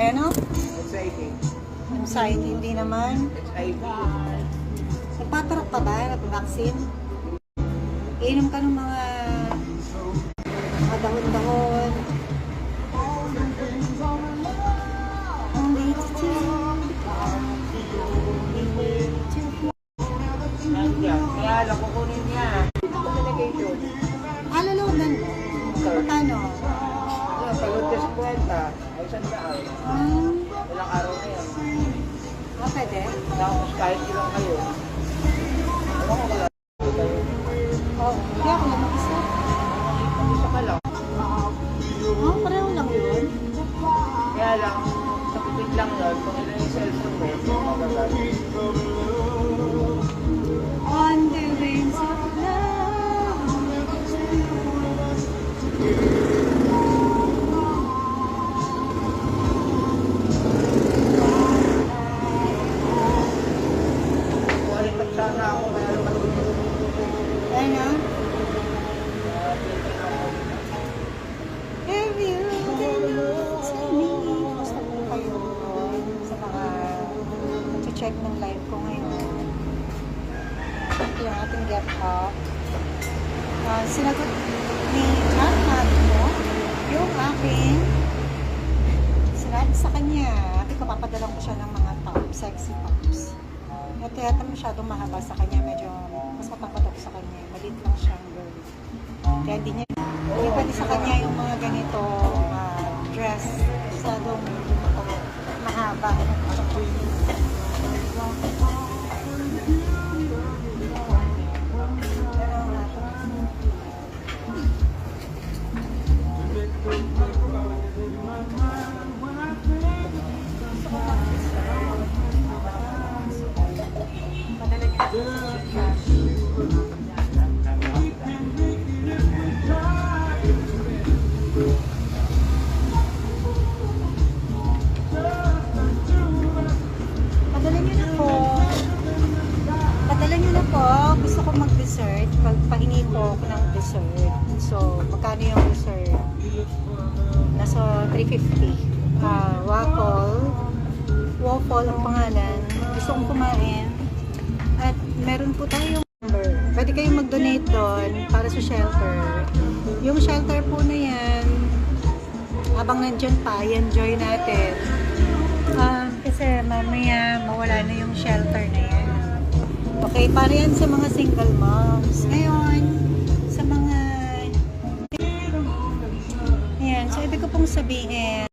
Ano? Exciting. Anxiety, hindi naman. HIV. Nagpaparak ka ba? Nag-vaccine? Iinom ka ng mga dahon-dahon. Nandiyan. Kaya lang kukunin niya. Ito nalagay doon. Alalodan mo? Magkano? Pagod ka 50. Ay, sandaan. Ilang araw na yan. Pwede? Tapos kahit ilang kayo. Ano ko wala kayo? Oo. Hindi ako lang mag-isa. Isa ka lang. Pareho lang yun. Kaya lang, sakipid lang yun. Kung ilan yung cellphone mo, magagamit. On the wings of love. Bumalipat sana ako kaya naman. Ano? Have you been to me? Gusto ko kayo sa mga check ng live ko ngayon. Yung ating get up. Sinagot ni John mo yung aking sinabi sa kanya. Ate ko, papadalang ko siya ng mga tops, sexy tops. Ito yata masyadong mahaba sa kanya. Medyo mas matapat ako sa kanya. Maliit lang siyang girl. Kaya hindi pwede sa kanya yung mga ganito dress. Masyadong mahaba. Padala nyo na po. Gusto ko mag-dessert. Pagpahingi po ako ng dessert. So, magkano yung dessert? Nasa 350. Waffle ang pangalan. Gusto kong kumain. At meron po tayong number. Pwede kayong mag-donate doon para sa shelter. Yung shelter po na yan, habang nandyan pa, enjoy natin. Kasi mamaya mawala na yung shelter na yan. Okay, para yan sa mga single moms. Ngayon, sa mga... Ayan, so ibig ko pong sabihin,